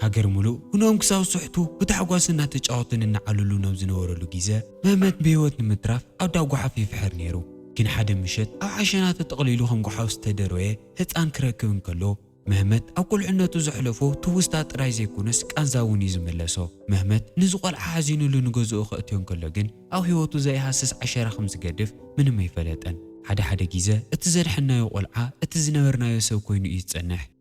هاجر ملو هنوم كساو صحتو بتحقواسنا تجاوتن نعللو نبزنورلو جيزة مهمت بيوت نمتراف أو داو قحافي فحر نيرو كن حدا مشت أو عشانات تقليلو هم قحاوس تدرويه هتان كراكون كلو مهمت أو كل عناتو زحلفو توستات رايزي كونس كان زاوني زملسو مهمت نزقال حازينو لنجوزو أخوتيون كلوجن أو هيوتو زي هاسس 10 خمس قدف من ما يفلتن حدا جيزة اتزرحنا يقلعا اتزنورنا يسو كوينو يتصنح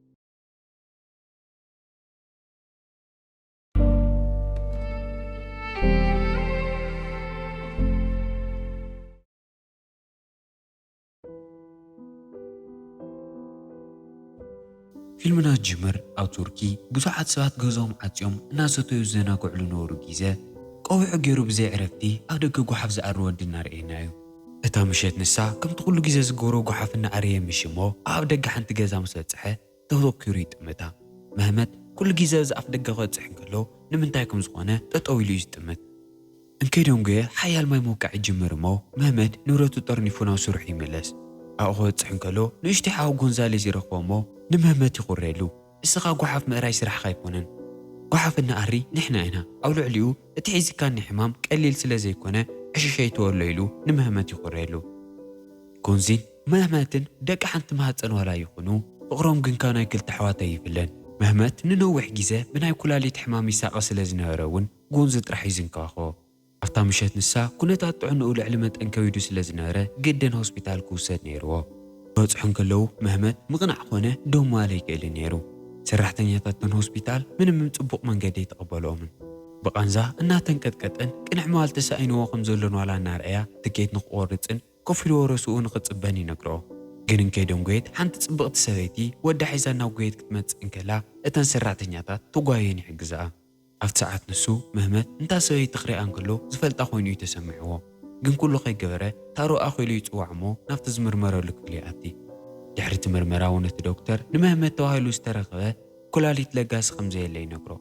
فيلمنا جمر أو تركي بزحات سبات جوزهم عتيوم ناسوتو يزنا قعلو نورو جيزة قوي عجيرو بزي عرفتي أو دقو حفظ أروا دينار إينايو اتا مشيت نسا كم تقولو جيزة زقورو قحفنا عريه مشيمو أو دقا حانت جازا مسلسحة تغلو كيريت متا مهمت كل جيزة زقف دقا غاد سحن كلو نمنتايكم زغوانا تطويلو يستمت انكيدون جي حيال ما يموكع جمر مو مهمت نورتو طرنفونا وسرحي ملس أو غاد سحن كلو نشتي حاو غونزاليز يرخو مو نمهمتي قريلو اسقا قحف مقراي سرح خايبونن قحف النقري نحنا هنا او لعليو اتحيزي كان نحمام قليل سلا زي كونه عششيتو الليلو نمهمتي قريلو كونزين مهمتن دق حنت مهاتن ولا يخونو فقرهم جن كان يكل تحواتي يفلن مهمت ننوح جيزة من هاي كلالي حمامي ساقا سلا زنهرون قونزت رح يزنكاخو أفتا مشيت نسا كنتات عنو لعلمت أنكويدو سلا زنهره جدن هوسبيتال كوسات نيرو بوصحن كلو مهمت مقنع خونه دوم مالي قيل نيرو سرحتنياتاتن هوسبيتال من مصبوق منقدي تقبلومن بقانزا اناتن قدقدن قنع مال تساينو خمزلن ولا ناريا تكيت نقورصن كفلو رسو نقصبن ينقرو جنن كيدون قيت حنت صبقت سويتي ودا حيزانا قيت كتمص انكلا اتن سرحتنياتات تغاين يحجزا افت ساعات نسو مهمت انت سوي تخري انكلو زفلطا خوينو يتسمعو جن كله خي جبره تارو أخوي يتوعمو نفط زمرمرة لكلياتي دحرت مرمرة ونت دكتور نمهمت توهيلو استرخبه كلالي تلقاس خمزة اللي نقرو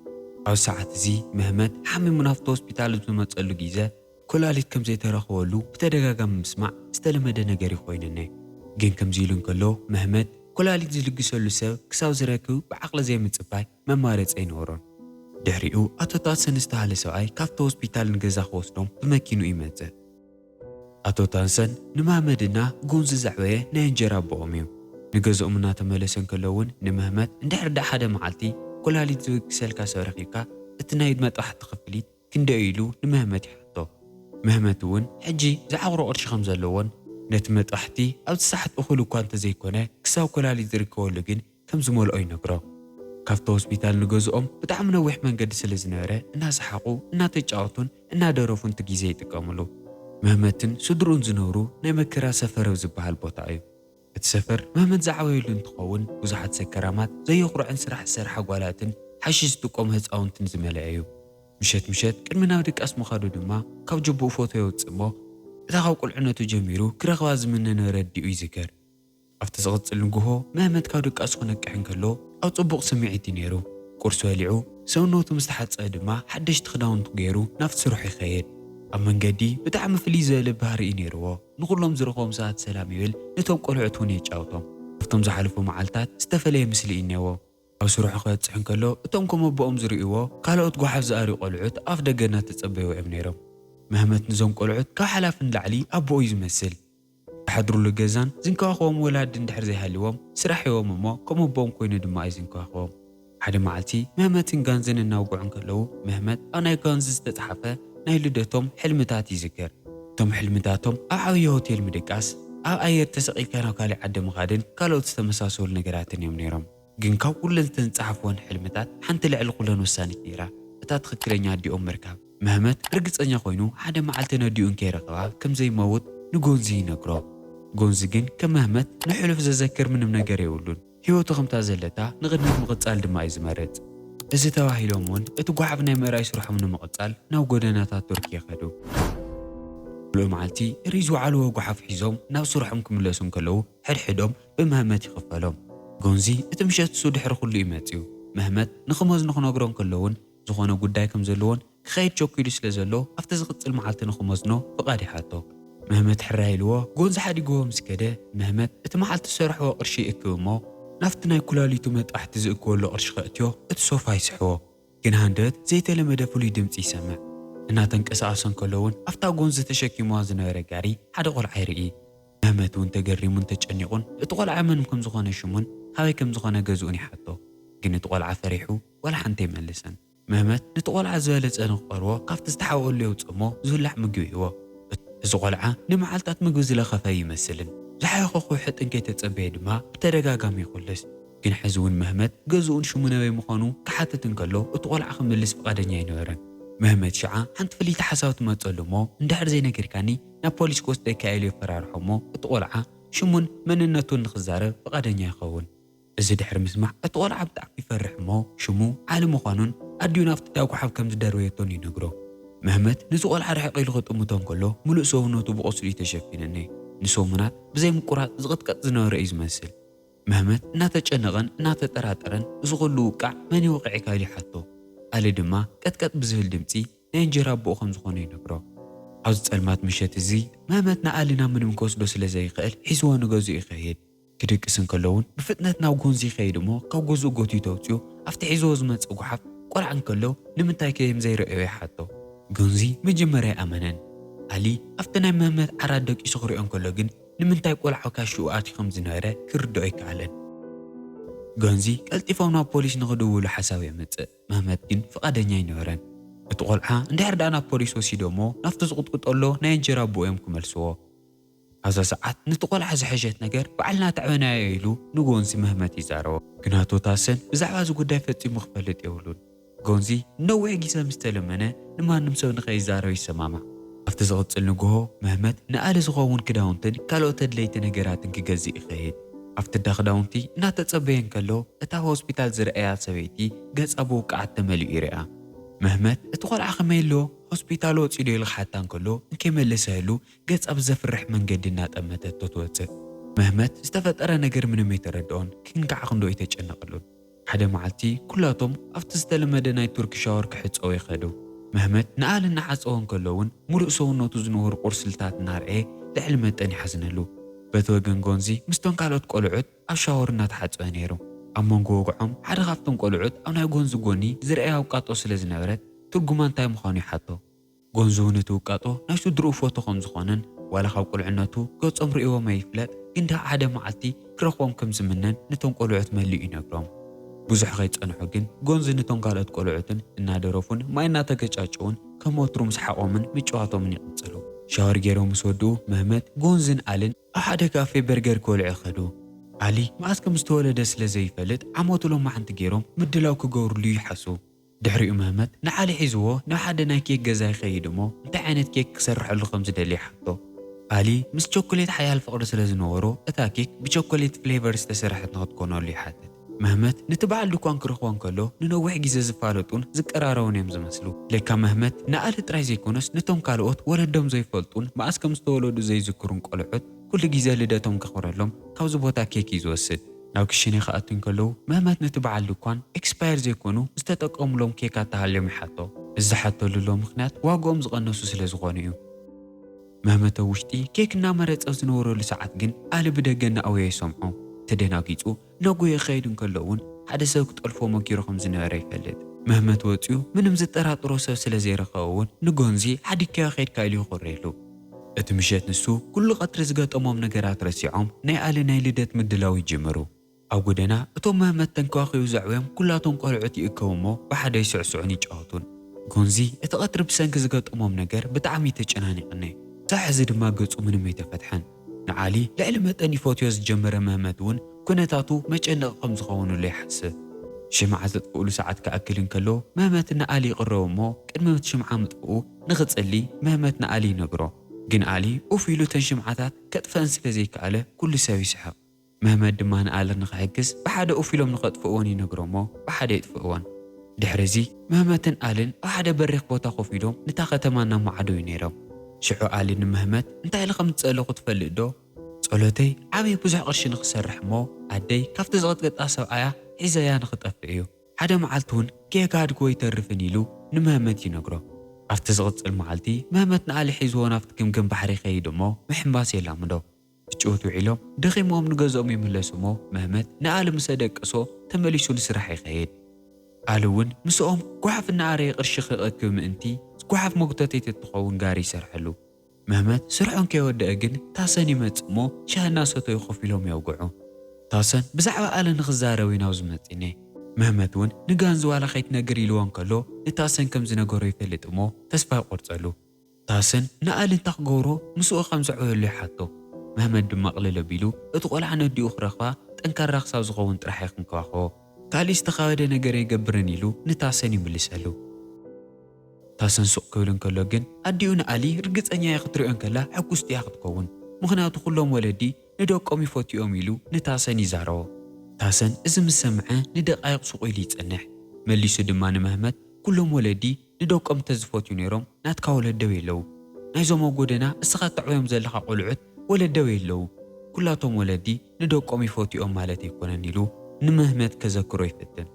أو ساعات زي مهمت حامي منافط هوسبيتال بمتصلو جيزة كلالي كم زي ترخولو بتدقاقا مسمع استلمد نجاري خوينني جن كم زيلون كلو مهمت كلالي زلقسولو سو كساو زراكو بعقل زي متصباي ممارس اي نورون دحريو أتوتات سنستهالي سواي كافت هوسبيتال نجزا خوصنوم بمكينو إيمانزه أتو تانسن نمهمدنا قونز زعوية نينجرا بوميو نجزء منا تملسن كلون نمهمت ندحر دا حدا معلتي كلها لي تزوج سلكا سورخيكا اتنايد ما تحت خفليت كندايلو نمهمت حطو مهمتون حجي زعورو قرش خمزة لون نتمت أحتي أو تسحت أخلو كوانت زي كونه كساو كلها لي تركو لجن كم زمول أي نقرا كافتو هوسبيتال نجزءهم بتعمل ويح من قد سلزناره الناس حقو الناس تجاوتون الناس دروفون تجيزي تكاملو مهمتن سدرون زنورو نمكرا سفر وزبها البوطايو السفر مهمت زعويلو انتقون وزحت سكرامات زي قرعن سرح سرح قوالاتن حشيز تقوم هز اونتن زملايو مشت كرمنا ودك اسمو خادو دما كاو جبو فوتو يوتصمو اتاقاو قلعناتو جميرو كرخواز منن رديو يذكر افتسغط النقوهو مهمت كاو دك اسخو نكحن كلو او طبق سميعتي نيرو قرصو يليعو سونوتو مستحات صادما حدش تخداون تغيرو نفس روحي خير أما نجدي بتعمل فليزة لبهاري نيرو نقولهم زرقهم ساعات سلام يقول نتوم قلعتوني يتشاوطهم فتم زحلفوا معلتات استفلي مثلي إنيو أو سروح أخوات سحن كله أتومكم أبوهم زرقوا قالوا أتقوا حفظ أري قلعت أفضل جنات تتصبيوا ابنيرم مهمت نزوم قلعت كحلاف لعلي أبو يزمثل حضروا لجزان زنكوا أخوهم ولاد ندحر زي هاليوم سرح يوم ما كم أبوهم كوين دم أي زنكوا أخوهم حدا معلتي مهمت نجانزن النوبع عنكلو مهمت أنا يجانز تتحفه ناي لدتهم حلمتات يذكر تم حلمتاتهم أعوي هوتيل مدقاس أو أير تسقي كانوا كالي عدم غادن قالوا تستمساسول نقراتن يوم نيرم جنكاو كل تنصحفون حلمتات حنت لعل قلن وساني كثيرة أتات خكرنيا ديوم مركب مهمت رقص أنيا خوينو حدا معلتنا ديون كيرقوا كم زي موت نقونزي نقرأ قونزيجن كمهمت نحلف زذكر من منقري يقولون هيوتو خمتا زلتا نغدنا مقصال دما يزمرت إذا تواهيلومون اتقعبنا مراي سرحهم نمقصال ناو قدناتا تركيا خدو لو معلتي ريزو علو وقحف حيزوم ناو سرحهم كملاسون كلو حدهم بمهمات يخفلهم قونزي اتمشات سود حرخو اللي ماتيو مهمت نخمز نخنقرون كلون زخونو قداي كم زلون خيط شوكيلو سلازلو افتزغط المعلتي نخمزنو فقادي حاتو مهمت حرايلو قونز حادي قوم سكده مهمت اتمحلت سرحو قرشي اكومو ናፍቲ ናይ ኩላሊቱ መጣሕቲ ዝእክበሉ ቅርሺ ከእትዮ እቲ ሶፋ ይስሕቦ ግን ሃንደበት ዘይተለመደ ፍሉይ ድምፂ ይሰምዕ እናተንቀሳቐሰን ከሎ እውን ኣፍታ ጎንዚ ተሸኪምዋ ዝነበረ ጋሪ ሓደ ቆልዓ ይርኢ መህመት እውን ተገሪሙን ተጨኒቑን እቲ ቆልዓ መን ከም ዝኾነ ሽሙን ካበይ ከም ዝኾነ ገዝኡን ይሓቶ ግን እቲ ቆልዓ ፈሪሑ ወላ ሓንቲ ይመልሰን መህመት ነቲ ቆልዓ ዝበለፀ ንኽቐርቦ ካብቲ ዝተሓወሉ የውፅእ እሞ ዝብላዕ ምግቢ ይህቦ እዚ ቆልዓ ንመዓልታት ምግቢ ዝለኸፈ ይመስልን ዝሓየኾ ሕጥን ከይተፀበየ ድማ ብተደጋጋሚ ይኹልስ ግን ሕዚ እውን መህመት ገዝኡን ሽሙ ነበይ ምዃኑ ክሓትት እንከሎ እቲ ቆልዓ ክምልስ ፈቃደኛ ኣይነበረን መህመት ሸዓ ሓንቲ ፍልይቲ ሓሳብ ትመፀሉ እሞ እንድሕር ዘይነገርካኒ ናብ ፖሊስ ክወስደካ ኢሉ የፈራርሖ እሞ እቲ ቆልዓ ሽሙን መንነቱን ንክዛረብ ፈቃደኛ ይኸውን እዚ ድሕሪ ምስማዕ እቲ ቆልዓ ብጣዕሚ ይፈርሕ እሞ ሽሙ ዓሊ ምዃኑን ኣድዩ ናብቲ ዳጉሓፍ ከም ዝደርበየቶን ይነግሮ መህመት ነዚ ቆልዓ ርሒቕ ኢሉ ክጥምቶ እንከሎ ሙሉእ ሰውነቱ ብቆስሉ ተሸፊነኒ ንሰሙናት ብዘይ ምቁራፅ ዝቕጥቀጥ ዝነበረ እዩ ዝመስል መህመት እናተጨነቐን እናተጠራጠረን እዚ ኩሉ ውቃዕ መን ይወቂዕካ ኢሉ ይሓቶ ኣሊ ድማ ቀጥቀጥ ብዝብል ድምፂ ናይ እንጀራ ኣቦኡ ከም ዝኾነ ይነግሮ ኣብዚ ፀልማት ምሸት እዚ መህመት ንኣሊና ምንም ክወስዶ ስለ ዘይኽእል ሒዝዎ ንገዝኡ ይኸይድ ክድቅስ እንከሎውን ብፍጥነት ናብ ጎንዚ ይኸይድ እሞ ካብ ገዝኡ ጎቲዩ ተውፅኡ ኣብቲ ሒዝዎ ዝመፅእ ጓሓፍ ቆልዓ እንከሎ ንምንታይ ከየም ዘይረአዮ ይሓቶ ጎንዚ መጀመርያ ኣመነን ኣሊ ኣብቲ ናይ መህመት ዓራት ደቂሱ ክሪኦ እንከሎ ግን ንምንታይ ቆልዓ ካሽኡ ኣትዩ ከም ዝነበረ ክርድኦ ኣይከኣለን ጎንዚ ቀልጢፎም ናብ ፖሊስ ንኽድውሉ ሓሳብ የምፅእ መህመት ግን ፈቃደኛ ኣይነበረን እቲ ቆልዓ እንድሕር ዳ ናብ ፖሊስ ወሲዶ እሞ ናብቲ ዝቕጥቅጠሎ ናይ እንጀራ ኣቦኡ እዮም ክመልስዎ ኣብዛ ሰዓት ነቲ ቆልዓ ዝሐሸት ነገር በዓልና ተዕበናዮ ኢሉ ንጎንዚ መህመት ይዛረቦ ግናቶ ታሰን ብዛዕባ እዚ ጉዳይ ፈፂሙ ክፈልጥ የብሉን ጎንዚ ነዊሕ ግዜ ምስ ተለመነ ንማንም ሰብ ንኸይዛረብ ይሰማማዕ ኣብቲ ዝቕፅል ንግሆ መህመት ንኣሊ ዝኸውን ክዳውንትን ካልኦት ኣድለይቲ ነገራትን ክገዝእ ይኸይድ ኣብቲ ዳ ክዳውንቲ እናተፀበየ እንከሎ እታ ሆስፒታል ዝረአያ ሰበይቲ ገፃ ብውቃዓት ተመሊኡ ይርአ መህመት እቲ ቆልዓ ከመይ ኣሎ ሆስፒታል ወፂኡ ዶ ኢሉ ክሓታ እንከሎ እንከይመለሰሉ ገፃ ብዘፍርሕ መንገዲ እናጠመተቶ ትወፅእ መህመት ዝተፈጠረ ነገር ምንም ኣይተረድኦን ክንካዕ ክንዶ ይተጨነቕሉን ሓደ መዓልቲ ኩላቶም ኣብቲ ዝተለመደ ናይ ቱርክ ሻወር ክሕፀቡ ይኸዱ መህመት ንኣሊ እናሓፀቦ እንከሎ እውን ሙሉእ ሰውነቱ ዝነበሩ ቁርስልታት እናርአየ ልዕሊ መጠን ይሓዝነሉ በቲ ወገን ጎንዚ ምስቶም ካልኦት ቆልዑት ኣብ ሻወር እናተሓፀበ ነይሩ ኣብ መንጎ ወግዖም ሓደ ካብቶም ቆልዑት ኣብ ናይ ጎንዚ ጎኒ ዝረአያ ውቃጦ ስለ ዝነበረት ትርጉማ እንታይ ምዃኑ ይሓቶ ጎንዚ እውን እቲ ውቃጦ ናይ ስድርኡ ፎቶ ከም ዝኾነን ዋላ ካብ ቁልዕነቱ ገፆም ርእዎም ኣይፍለጥ ግን ዳ ሓደ መዓልቲ ክረኽቦም ከም ዝምነን ነቶም ቆልዑት መሊኡ ይነግሮም ብዙሕ ከይፀንሑ ግን ጎንዚ ነቶም ካልኦት ቆልዑትን እናደረፉን ማይ እናተገጫጨውን ከም ወትሩ ምስ ሓቖምን ምጭዋቶምን ይቕፅሉ ሻወር ገይሮም ምስ ወድኡ መህመት ጎንዝን ኣልን ኣብ ሓደ ካፌ በርገር ክበልዑ ይኸዱ ኣሊ መዓዝ ከም ዝተወለደ ስለ ዘይፈልጥ ዓመቱ ሎማዓንቲ ገይሮም ምድላው ክገብርሉ ይሓሱ ድሕሪኡ መህመት ንዓሊ ሒዝዎ ናብ ሓደ ናይ ኬክ ገዛ ይኸይድ እሞ እንታይ ዓይነት ኬክ ክሰርሐሉ ከም ዝደሊ ይሓቶ ኣሊ ምስ ቾኮሌት ሓያል ፍቕሪ ስለ ዝነበሮ እታ ኬክ ብቾኮሌት ፍሌቨር ዝተሰርሐት ንኽትኮነሉ ይሓትት መህመት ነቲ በዓል ድኳን ክረኽቦ እንከሎ ንነዊሕ ግዜ ዝፋለጡን ዝቀራረቡን እዮም ዝመስሉ ለካ መህመት ንኣሊ ጥራይ ዘይኮነስ ነቶም ካልኦት ወለዶም ዘይፈልጡን መዓዝ ከም ዝተወለዱ ዘይዝክሩን ቆልዑት ኩሉ ግዜ ልደቶም ከኽብረሎም ካብዚ ቦታ ኬክ እዩ ዝወስድ ናብ ክሽነ ከኣቱ እንከለዉ መህመት ነቲ በዓል ድኳን ኤክስፓየር ዘይኮኑ ዝተጠቀሙሎም ኬካት ተሃልዮም ይሓቶ እዚ ሓተሉሎ ምክንያት ዋግኦም ዝቐነሱ ስለ ዝኾኑ እዩ መህመት ኣብ ውሽጢ ኬክ እናመረፀ ዝነበረሉ ሰዓት ግን ኣሊ ብደገ እናኣወየ ይሰምዖ ተደናጊፁ ነጉየ ኸይድ እንከሎ እውን ሓደ ሰብ ክጠልፎ መኪሩ ከም ዝነበረ ይፈልጥ መህመት ወፂኡ ምንም ዝጠራጥሮ ሰብ ስለ ዘይረኸበ እውን ንጎንዚ ሓዲካዮ ኸይድካ ኢሉ ይኹርየሉ እቲ ምሸት ንሱ ኩሉ ቀትሪ ዝገጠሞም ነገራት ረሲዖም ናይ ኣሊ ናይ ልደት ምድላው ይጅምሩ ኣብ ጎደና እቶም መህመት ተንከባኺቡ ዘዕብዮም ኩላቶም ቆልዑት ይእከቡ እሞ ብሓደ ይስዕስዑን ይጫወቱን ጎንዚ እቲ ቀትሪ ብሰንኪ ዝገጠሞም ነገር ብጣዕሚ ተጨናኒቕኒ ሳሕ እዚ ድማ ገፁ ምንም ኣይተፈትሐን ንዓሊ ልዕሊ መጠን ይፈትዮ ዝጀመረ መህመት እውን ኩነታቱ መጨነቒ ከም ዝኸውንሉ ይሓስብ ሽምዓ ዘጥፍኡሉ ሰዓት ክኣክል እንከሎ መህመት ንኣሊ ይቕረቡ እሞ ቅድሚ ሽምዓ ምጥፍኡ ንኽፅሊ መህመት ንኣሊ ይነግሮ ግን ኣሊ ኡፍ ኢሉ ተን ሽምዓታት ከጥፈአን ስለ ዘይከኣለ ኩሉ ሰብ ይስሕቕ መህመት ድማ ንኣሊ ንኽሕግዝ ብሓደ ኡፍ ኢሎም ንኸጥፍእዎን ይነግሮ እሞ ብሓደ ይጥፍእዎን ድሕሪ እዚ መህመትን ኣልን ኣብ ሓደ በሪኽ ቦታ ኮፍ ኢሎም ነታ ከተማ እናማዓደዩ ነይሮም ሽዑ ኣሊ ንመህመት እንታይ ኢሉ ከም ዝፀለኹ ትፈልጥ ዶ ጸሎተይ ዓብዪ ብዙሕ ቅርሺ ንክሰርሕ እሞ ኣደይ ካብቲ ዝቕጥቅጣ ሰብኣያ ሒዘያ ንኽጠፍእ እዩ ሓደ መዓልቲ እውን ኬክ ኣድጎ ይተርፍን ኢሉ ንመህመት ይነግሮ ኣብቲ ዝቕፅል መዓልቲ መህመት ንኣሊ ሒዝዎ ናብቲ ግምግም ባሕሪ ይኸይድ እሞ ምሕምባስ የላምዶ እጭወቱ ዒሎም ደኺሞም ንገዝኦም ይምለሱ እሞ መህመት ንኣሊ ምስ ደቀሶ ተመሊሱ ንስራሕ ይኸይድ። ኣሊ እውን ምስኦም ጓሓፍ እናኣረየ ቅርሺ ክእክብ ምእንቲ ጓሓፍ መጉተተይት እትኸውን ጋሪ ይሰርሐሉ። መህመት ስርሖን ከይወደአ ግን ታሰን ይመጽእ እሞ ሻሂ እናሰተዩ ኮፍ ኢሎም የውግዑ። ታሰን ብዛዕባ ኣሊ ንኽዛረብ ናብ ዝመጽእኒ መህመት እውን ንጋንዚ ዋላ ከይትነግር ኢልዎ እንከሎ ንታሰን ከም ዝነገሮ ይፈልጥ እሞ ተስፋ ይቆርጸሉ። ታሰን ንኣሊ እንታይ ክገብሮ ምስኡ ከም ዘዕብየሉ ይሓቶ። መህመት ድማ ቅልል ኣቢሉ እቲ ቆልዓ ነዲኡ ክረኽባ ጠንካራ ክሳብ ዝኸውን ጥራሕ ክንከባኸቦ ካልእ ዝተኻወደ ነገር ኣይገብርን ኢሉ ንታሰን ይምልሰሉ። ታሰን ሱቕ ክብል እንከሎ ግን ኣዲኡ ንኣሊ ርግፀኛ እያ ክትሪኦ እንከላ ሕጉስቲ እያ ክትከውን ምክንያቱ ኩሎም ወለዲ ንደቆም ይፈትዮም ኢሉ ንታሰን ይዛረቦ። ታሰን እዚ ምስ ሰምዐ ንደቃይቕ ሱቕ ኢሉ ይጸንሕ። መሊሱ ድማ ንመህመት ኩሎም ወለዲ ንደቆም ተዝፈትዩ ነይሮም ናትካ ወለደው የለዉ ናይዞም ጎደና እስኻ ተዕብዮም ዘለኻ ቆልዑት ወለደው የለዉ ኩላቶም ወለዲ ንደቆም ይፈትዮም ማለት ኣይኮነን ኢሉ ንመህመት ከዘክሮ ይፍትን።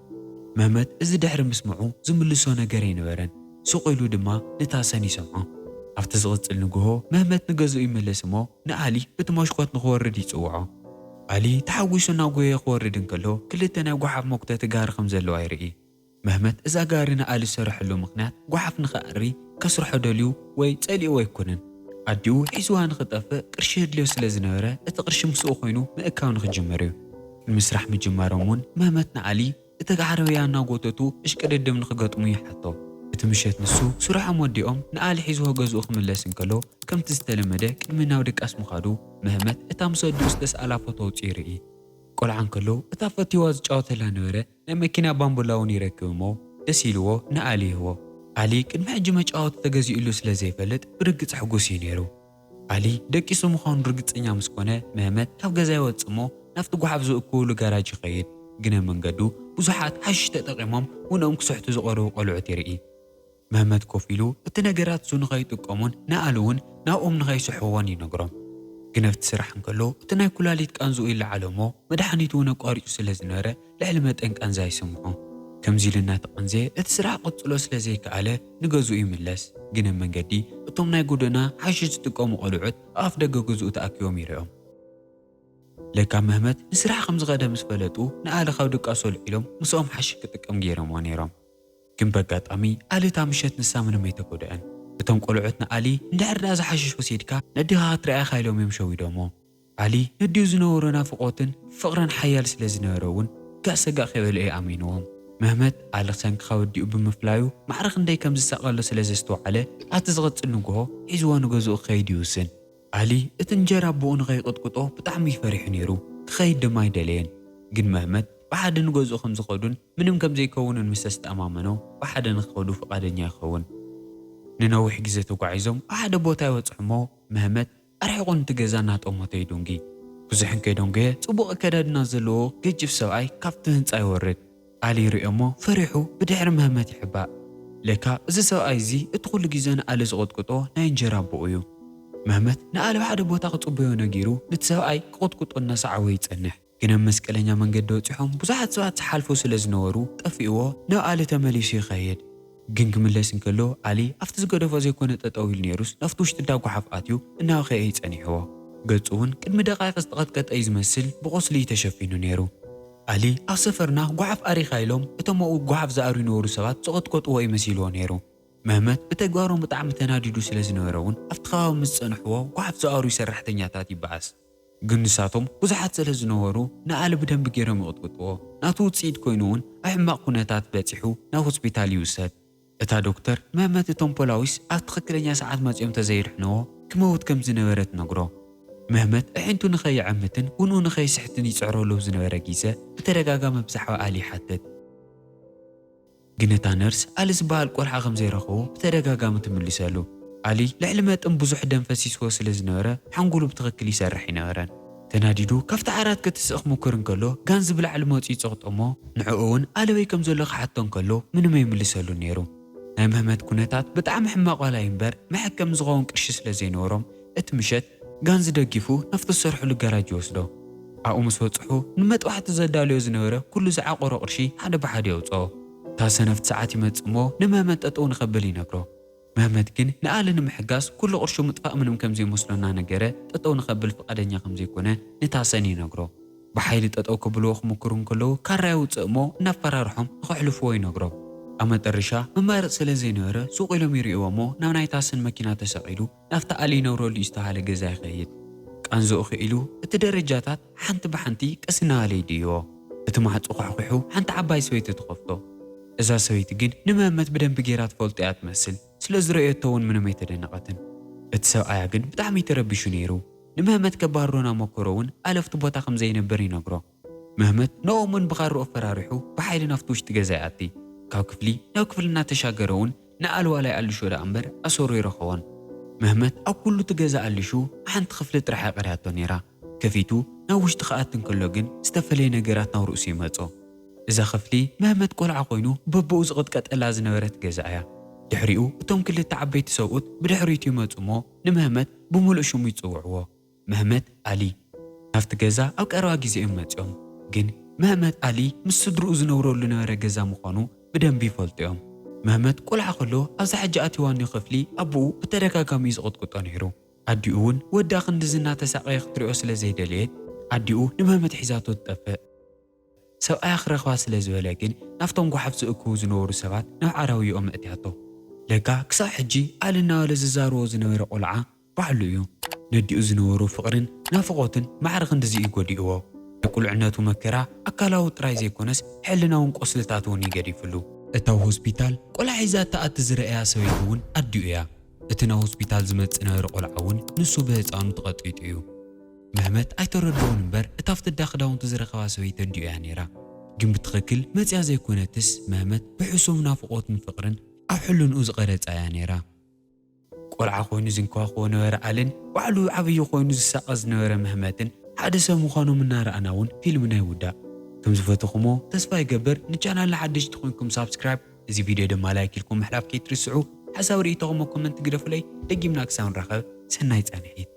መህመት እዚ ድሕሪ ምስምዑ ዝምልሶ ነገር ኣይነበረን። ሱቕ ኢሉ ድማ ንታሰን ይሰምዖ። ኣብቲ ዝቕፅል ንግሆ መህመት ንገዝኡ ይመለስ እሞ ንኣሊ በቲ መሽኮት ንኽወርድ ይፅውዖ። ኣሊ ተሓዊሱ እናጎየ ክወርድ እንከሎ ክልተ ናይ ጓሓፍ መጉተቲ ጋሪ ከም ዘለዎ ይርኢ። መህመት እዛ ጋሪ ንኣሊ ዝሰርሐሉ ምክንያት ጓሓፍ ንኽኣሪ ከስርሖ ደልዩ ወይ ጸሊኡ ኣይኮነን። ኣዲኡ ሒዝዋ ንኽጠፍእ ቅርሺ የድልዮ ስለ ዝነበረ እቲ ቅርሺ ምስኡ ኮይኑ ምእካብ ንኽጅመር እዩ። ንምስራሕ ምጅማሮም እውን መህመት ንኣሊ እቲ ዓረብያ እናጎተቱ እሽቅድድም ንኽገጥሙ ይሓቶ። እቲ ምሸት ንሱ ስራሖም ወዲኦም ንኣሊ ሒዝዎ ገዝኡ ክምለስ እንከሎ ከምቲ ዝተለመደ ቅድሚ ናብ ድቃስ ምኻዱ መህመት እታ ምስ ወዲኡ ዝተሰኣላ ፎቶ ውፅእ ይርኢ። ቆልዓ እንከሎ እታ ፈትዋ ዝጫወተላ ነበረ ናይ መኪና ባምቡላ እውን ይረክብ እሞ ደስ ኢልዎ ንኣሊ ይህቦ። ኣሊ ቅድሚ ሕጂ መጫወቲ ተገዚኡሉ ስለ ዘይፈልጥ ብርግጽ ሕጉስ እዩ ነይሩ። ኣሊ ደቂሱ ምዃኑ ርግፀኛ ምስ ኮነ መህመት ካብ ገዛ ይወፅእ እሞ ናብቲ ጓሓፍ ዝእክብሉ ጋራጅ ይኸይድ። ግን መንገዱ ብዙሓት ሓሽሽ ተጠቒሞም ውንኦም ክስሕቱ ዝቐረቡ ቆልዑት ይርኢ። መህመት ኮፍ ኢሉ እቲ ነገራት እሱ ንኸይጥቀሙን ንኣሊ እውን ናብኦም ንኸይስሕብዎን ይነግሮም። ግን ኣብቲ ስራሕ እንከሎ እቲ ናይ ኩላሊት ቃንዝኡ ይለዓሎ እሞ መድሓኒቱ እውን ኣቋሪፁ ስለ ዝነበረ ልዕሊ መጠን ቃንዛ ይስምዖ። ከምዚ ኢሉ እናተቐንዘ እቲ ስራሕ ቅፅሎ ስለ ዘይከኣለ ንገዝኡ ይምለስ። ግን መንገዲ እቶም ናይ ጎደና ሓሽሽ ዝጥቀሙ ቆልዑት ኣብ ደገ ገዝኡ ተኣኪቦም ይርኦም። ለካ መህመት ንስራሕ ከም ዝኸደ ምስ ፈለጡ ንኣሊ ካብ ድቃሶ ልዒሎም ምስኦም ሓሽሽ ክጥቀም ገይሮምዎ ነይሮም። ግን በጋጣሚ ኣሊ እታ ምሸት ንሳ ምንም ኣይተጎድአን። እቶም ቆልዑት ንኣሊ እንድሕር ዳ ዝሓሽሽ ወሲድካ ነዲኻ ክትረኣይካ ኢሎም እዮም ሸዊዶሞ። ኣሊ ነዲኡ ዝነበሮ ናፍቆትን ፍቕረን ሓያል ስለ ዝነበረ እውን ጋእ ሰጋእ ከይበልአ ኣሚንዎም። መህመት ኣሊ ክሰንኪ ካብ ወዲኡ ብምፍላዩ ማዕረ ክንደይ ከም ዝሰቐሎ ስለ ዘስተውዓለ ኣብቲ ዝቕፅል ንግሆ ሒዝዎ ንገዝኡ ክኸይድ ይውስን። ኣሊ እቲ እንጀራ ኣቦኡ ንኸይቅጥቅጦ ብጣዕሚ ይፈሪሑ ነይሩ። ክኸይድ ድማ ኣይደለየን። ግን መህመት ብሓደ ንገዝኡ ከም ዝኸዱን ምንም ከም ዘይከውንን ምስ ዝተኣማመኖ ብሓደ ንክኸዱ ፈቃደኛ ይኸውን። ንነዊሕ ግዜ ተጓዒዞም ኣብ ሓደ ቦታ ይወፅሑ እሞ መህመት ኣርሒቑን እቲ ገዛ እናጠመቶ ይድንጊ። ብዙሕን ከይደንጎየ ጽቡቕ ኣከዳድና ዘለዎ ገጅፍ ሰብኣይ ካብቲ ህንፃ ይወርድ። ኣሊ ይሪኦ እሞ ፈሪሑ ብድሕሪ መህመት ይሕባእ። ለካ እዚ ሰብኣይ እዚ እቲ ኩሉ ግዜ ንኣሊ ዝቕጥቅጦ ናይ እንጀራ ኣቦኡ እዩ። መህመት ንኣሊ ብሓደ ቦታ ክጽበዮ ነጊሩ ነቲ ሰብኣይ ክቕጥቅጦ እናሰዓወ ይጸንሕ። ግን ኣብ መስቀለኛ መንገዲ ወፂሖም ብዙሓት ሰባት ዝሓልፉ ስለ ዝነበሩ ጠፊእዎ ናብ ኣሊ ተመሊሱ ይኸይድ። ግን ክምለስ እንከሎ ኣሊ ኣብቲ ዝገደፎ ዘይኮነ ጠጠው ኢሉ ነይሩስ ናብቲ ውሽጢ ዳ ጓሓፍ ኣትዩ እናኸየ ይጸኒሕዎ። ገጹ እውን ቅድሚ ደቓይቕ ዝተቐጥቀጠ እዩ ዝመስል ብቆስሊ ተሸፊኑ ነይሩ። ኣሊ ኣብ ሰፈርና ጓሓፍ ኣሪኻ ኢሎም እቶም ኣብኡ ጓሓፍ ዝኣርዩ ነበሩ ሰባት ዝቐጥቀጥዎ ይመሲልዎ ነይሩ። መህመት ብተግባሮም ብጣዕሚ ተናዲዱ ስለ ዝነበረ እውን ኣብቲ ከባቢ ምስ ፀንሕዎ ጓሓፍ ዝኣርዩ ሰራሕተኛታት ይበኣስ። ግን ንሳቶም ብዙሓት ስለ ዝነበሩ ንኣሊ ብደንቢ ገይሮም ይቕጥቅጥዎ። ናቱ ውፅኢት ኮይኑ እውን ኣብ ሕማቕ ኩነታት በፂሑ ናብ ሆስፒታል ይውሰድ። እታ ዶክተር መህመት እቶም ፖላዊስ ኣብ ትኽክለኛ ሰዓት መፂኦም ተዘይርሕንዎ ክመውት ከም ዝነበረ ትነግሮ። መህመት ኣዒንቱ ንኸይዓምትን ውንኡ ንኸይስሕትን ይፅዕረሉ ዝነበረ ግዜ ብተደጋጋሚ ብዛዕባ ኣሊ ይሓትት። ግን እታ ነርስ ኣሊ ዝበሃል ቆልዓ ከም ዘይረኸቡ ብተደጋጋሚ ትምልሰሉ። ኣሊ ልዕሊ መጠን ብዙሕ ደም ፈሲስዎ ስለ ዝነበረ ሓንጎሉ ብትኽክል ይሰርሕ ይነበረን። ተናዲዱ ካብቲ ዓራት ክትስእ ክሙክር እንከሎ ጋንዚ ብላዕሊ መፂኡ ይፀቕጦ እሞ ንዕኡ እውን ኣለበይ ከም ዘሎ ክሓቶ እንከሎ ምንም ኣይምልሰሉ ነይሩ። ናይ መህመት ኩነታት ብጣዕሚ ሕማቕ ዋላ እምበር መሐከም ዝኸውን ቅርሺ ስለ ዘይነበሮም እቲ ምሸት ጋንዚ ደጊፉ ናብቲ ዝሰርሕሉ ጋራጅ ይወስዶ። ኣብኡ ምስ በፅሑ ንመጥባሕቲ ዘዳልዮ ዝነበረ ኩሉ ዝዓቆሮ ቅርሺ ሓደ ብሓደ የውፅኦ። ታሰ ናብቲ ሰዓት ይመፅእ እሞ ንመህመት ጠጠው ንኸብል ይነግሮ። مهمت كن نقالن محجاس كل قرشو مطفاء منهم كم زي مسلنا نجرة تطو نقبل فقدنيا كم زي كونه نتاسني نجرو بحيل تطو كبلوخ مكرون كلو كرايو تأمو نفرارحهم خحلفوي نجرو أما ترشا ممارس سلزي نورة سوق لهم يريومو ناوناي تاسن ماكينة تسعيلو نفتا علي نورو اللي استهال جزاي خيط كأنزو أخيلو التدرجاتات حنت بحنتي كأسنا علي ديو اتمحت أخحوحو حنت عباي سويت تخفطو إذا سويت جن نمامت بدن بجيرات فولتيات مسل سلزرقيت تون منو ميتدنقتن اتساو آياجن بتعمي تربيشو نيرو نمامت كبارونا مكرون ألف تبوتا خمزي نبري نقرو مهمت نو من بغارو أفرارحو بحيل نفتوش تجزاياتي كاو كفلي نو كفلنا تشاقرون نقالوا على ألشو لأمبر أسورو يرخوان مهمت أو كله تجزا ألشو حنت خفلت رح قرياتو نيرا كفيتو نوش تخاطن كله جن استفلي نجرات نورؤسي ماتو إذا خفلي مهمت قول عقوينو ببوز قد كات ألازن ورت جزايا دحريقو بتوم كل التعبيت سوقت بدحريتي ماتومو نمهمت بملء شو يتصوعوه مهمت علي نفت جزا أو كأروا جزء ماتوم جن مهمت علي مسدرو زنورو لنورة جزا مقانو بدن بيفولتيهم مهمت قول عقلو أزح جاءتي واني خفلي أبو بتركا كميز قد كتانيرو عديقون وداخن دزنا تساقي خطريقو سلازي دليت عديقو نمهمت حيزاتو التفق سو آخر خواس لزولكن نفتم قو حفظ أكو زنورو سبات نوع عراوي أم أتياتو لكا كسا حجي قالنا ولززارو زنور قلعة بعلو ندي زنورو فقرن نافقوتن معرغن دزي إيقوديقو يقول عناتو مكرا أكالاو ترايزي كونس حلنا ونقصلتاتوني قريفلو اتاو هوسبيتال قلع عزات تأت زرقيا سويتون أدوئيا اتنا هوسبيتال زمت نور قلعون نسو بهتانو تغطيتيو مهمت أيتردون مبر اتافت الداخداون تزرقوا سويتن ديويا نيرا جن بتخكل متيا زي كونتس مهمت بحسوم نافقوت من فقرن أو حلون أزغرت آيانيرا قلعا خوينو زنكوا خو نور ألن وعلو عبيو خوينو زساقز نور مهمتن حادثة مخانو من نار أناون فيلمنا يودا كم زفتخمو تسفاي قبر نجانا لحدش تخوينكم سابسكرايب إذا فيديو دم لايك لكم محلاف كي ترسعو حساوري تغمو كومنت قرفلي دقيمناك ساون رخب سنايت أنحيد